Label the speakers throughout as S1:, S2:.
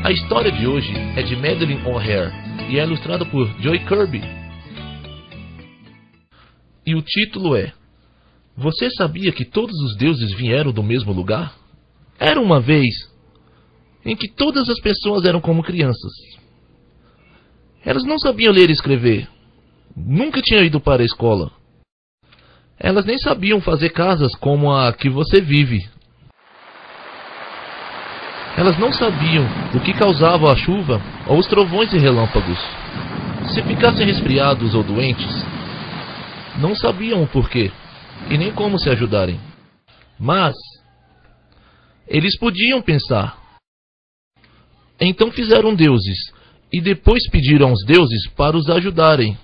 S1: A história de hoje é de Madeleine O'Hare e é ilustrada por Joy Kirby. E o título é: Você sabia que todos os deuses vieram do mesmo lugar? Era uma vez em que todas as pessoas eram como crianças. Elas não sabiam ler e escrever. Nunca tinham ido para a escola. Elas nem sabiam fazer casas como a que você vive. Elas não sabiam o que causava a chuva ou os trovões e relâmpagos. Se ficassem resfriados ou doentes, não sabiam o porquê e nem como se ajudarem. Mas eles podiam pensar. Então fizeram deuses e depois pediram aos deuses para os ajudarem.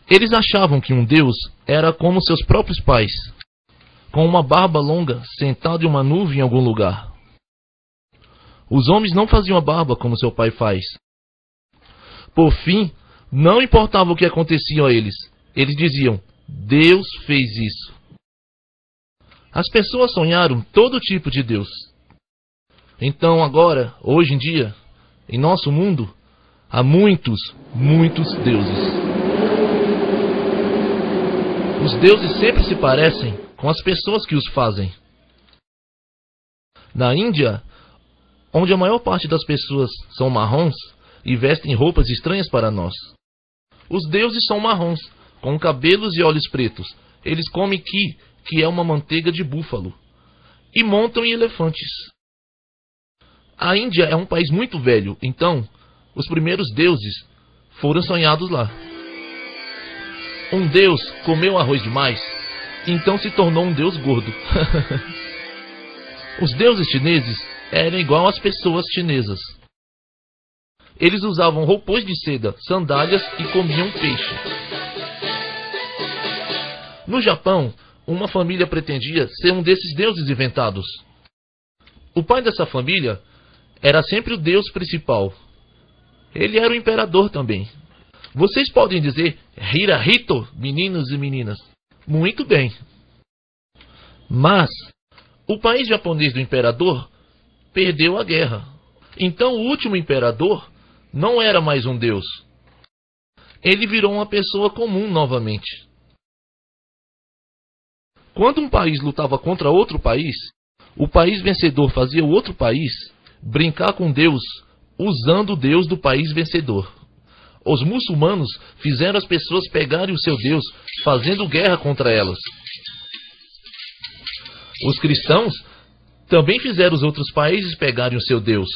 S1: Eles achavam que um deus era como seus próprios pais, com uma barba longa, sentado em uma nuvem em algum lugar. Os homens não faziam a barba como seu pai faz. Por fim, não importava o que acontecia a eles. Eles diziam: Deus fez isso. As pessoas sonharam todo tipo de Deus. Então agora, hoje em dia, em nosso mundo, há muitos deuses. Os deuses sempre se parecem com as pessoas que os fazem. Na Índia, onde a maior parte das pessoas são marrons e vestem roupas estranhas para nós, os deuses são marrons, com cabelos e olhos pretos. Eles comem qui, que é uma manteiga de búfalo, e montam em elefantes. A Índia é um país muito velho, então os primeiros deuses foram sonhados lá. Um deus comeu arroz demais, então se tornou um deus gordo. Os deuses chineses eram igual às pessoas chinesas. Eles usavam roupões de seda, sandálias e comiam peixe. No Japão, uma família pretendia ser um desses deuses inventados. O pai dessa família era sempre o deus principal. Ele era o imperador também. Vocês podem dizer Hirahito, meninos e meninas. Muito bem. Mas o país japonês do imperador perdeu a guerra. Então o último imperador não era mais um deus. Ele virou uma pessoa comum novamente. Quando um país lutava contra outro país, o país vencedor fazia o outro país brincar com Deus, usando o Deus do país vencedor. Os muçulmanos fizeram as pessoas pegarem o seu Deus, fazendo guerra contra elas. Os cristãos também fizeram os outros países pegarem o seu Deus.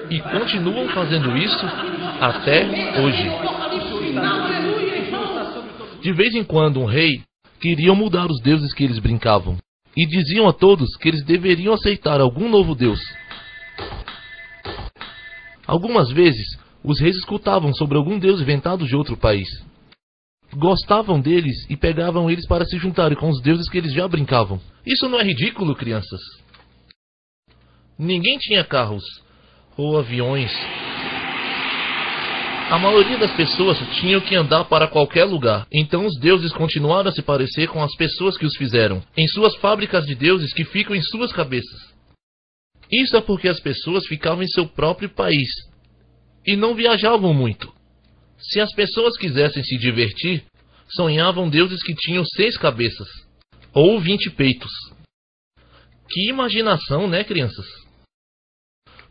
S1: E continuam fazendo isso até hoje. De vez em quando um rei queria mudar os deuses que eles brincavam. E diziam a todos que eles deveriam aceitar algum novo deus. Algumas vezes, os reis escutavam sobre algum deus inventado de outro país. Gostavam deles e pegavam eles para se juntarem com os deuses que eles já brincavam. Isso não é ridículo, crianças? Ninguém tinha carros ou aviões. A maioria das pessoas tinham que andar para qualquer lugar. Então os deuses continuaram a se parecer com as pessoas que os fizeram, em suas fábricas de deuses que ficam em suas cabeças. Isso é porque as pessoas ficavam em seu próprio país e não viajavam muito. Se as pessoas quisessem se divertir, sonhavam deuses que tinham 6 cabeças ou 20 peitos. Que imaginação, né, crianças?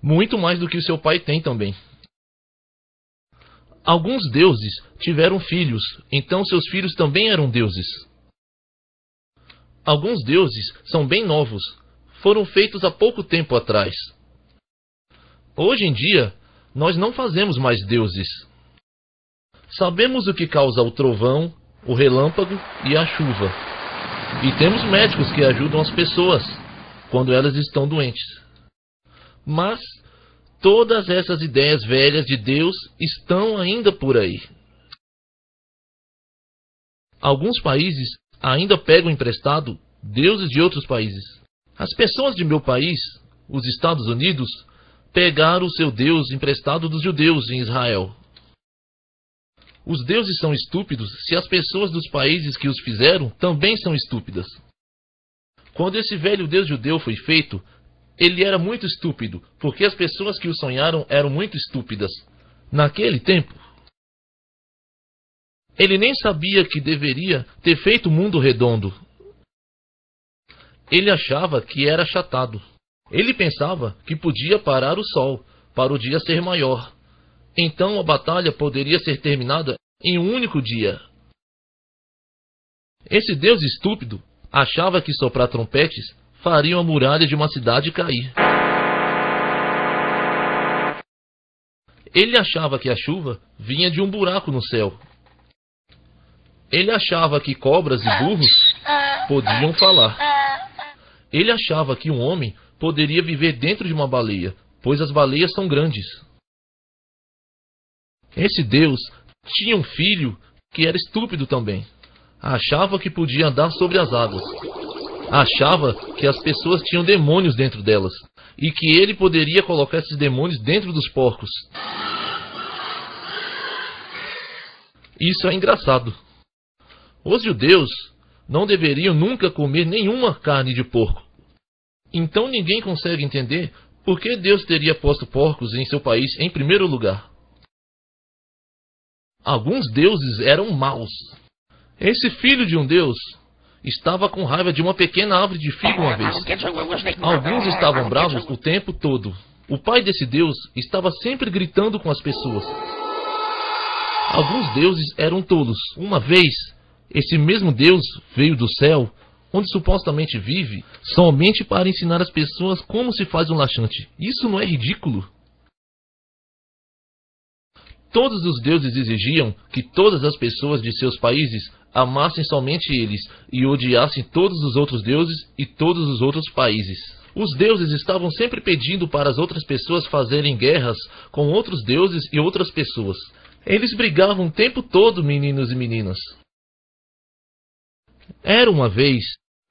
S1: Muito mais do que o seu pai tem também. Alguns deuses tiveram filhos, então seus filhos também eram deuses. Alguns deuses são bem novos, foram feitos há pouco tempo atrás. Hoje em dia, nós não fazemos mais deuses. Sabemos o que causa o trovão, o relâmpago e a chuva. E temos médicos que ajudam as pessoas quando elas estão doentes. Mas todas essas ideias velhas de Deus estão ainda por aí. Alguns países ainda pegam emprestado deuses de outros países. As pessoas de meu país, os Estados Unidos, pegaram o seu Deus emprestado dos judeus em Israel. Os deuses são estúpidos se as pessoas dos países que os fizeram também são estúpidas. Quando esse velho Deus judeu foi feito, Ele era muito estúpido, porque as pessoas que o sonharam eram muito estúpidas. Naquele tempo, ele nem sabia que deveria ter feito o mundo redondo. Ele achava que era achatado. Ele pensava que podia parar o sol, para o dia ser maior. Então a batalha poderia ser terminada em um único dia. Esse Deus estúpido achava que soprar trompetes faria a muralha de uma cidade cair. Ele achava que a chuva vinha de um buraco no céu. Ele achava que cobras e burros podiam falar. Ele achava que um homem poderia viver dentro de uma baleia, pois as baleias são grandes. Esse Deus tinha um filho que era estúpido também. Achava que podia andar sobre as águas. Achava que as pessoas tinham demônios dentro delas e que ele poderia colocar esses demônios dentro dos porcos. Isso é engraçado. Os judeus não deveriam nunca comer nenhuma carne de porco. Então ninguém consegue entender por que Deus teria posto porcos em seu país em primeiro lugar. Alguns deuses eram maus. Esse filho de um deus estava com raiva de uma pequena árvore de figo uma vez. Alguns estavam bravos o tempo todo. O pai desse deus estava sempre gritando com as pessoas. Alguns deuses eram tolos. Uma vez, esse mesmo Deus veio do céu, onde supostamente vive, somente para ensinar as pessoas como se faz um laxante. Isso não é ridículo? Todos os deuses exigiam que todas as pessoas de seus países amassem somente eles e odiassem todos os outros deuses e todos os outros países. Os deuses estavam sempre pedindo para as outras pessoas fazerem guerras com outros deuses e outras pessoas. Eles brigavam o tempo todo, meninos e meninas. Era uma vez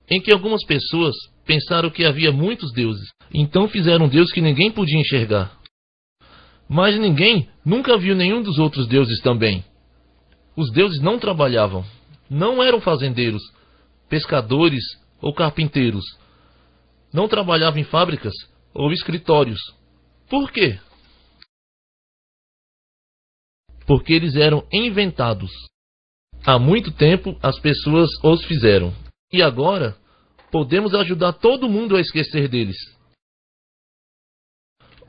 S1: em que algumas pessoas pensaram que havia muitos deuses, então fizeram um deus que ninguém podia enxergar. Mas ninguém nunca viu nenhum dos outros deuses também. Os deuses não trabalhavam, não eram fazendeiros, pescadores ou carpinteiros. Não trabalhavam em fábricas ou escritórios. Por quê? Porque eles eram inventados. Há muito tempo as pessoas os fizeram. E agora podemos ajudar todo mundo a esquecer deles.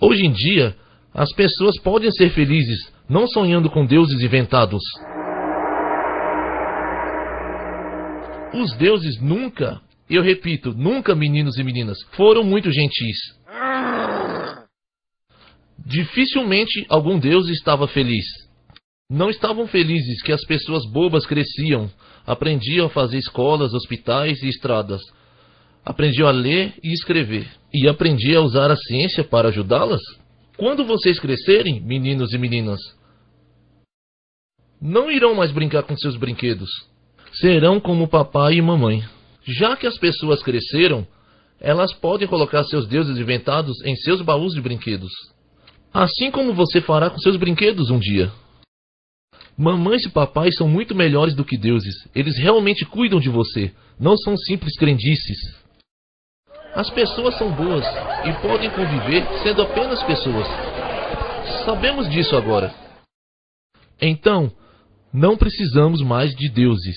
S1: Hoje em dia, as pessoas podem ser felizes, não sonhando com deuses inventados. Os deuses nunca, eu repito, nunca, meninos e meninas, foram muito gentis. Dificilmente algum deus estava feliz. Não estavam felizes que as pessoas bobas cresciam, aprendiam a fazer escolas, hospitais e estradas. Aprendiam a ler e escrever. E aprendiam a usar a ciência para ajudá-las. Quando vocês crescerem, meninos e meninas, não irão mais brincar com seus brinquedos. Serão como papai e mamãe. Já que as pessoas cresceram, elas podem colocar seus deuses inventados em seus baús de brinquedos. Assim como você fará com seus brinquedos um dia. Mamães e papais são muito melhores do que deuses. Eles realmente cuidam de você. Não são simples crendices. As pessoas são boas e podem conviver sendo apenas pessoas. Sabemos disso agora. Então, não precisamos mais de deuses.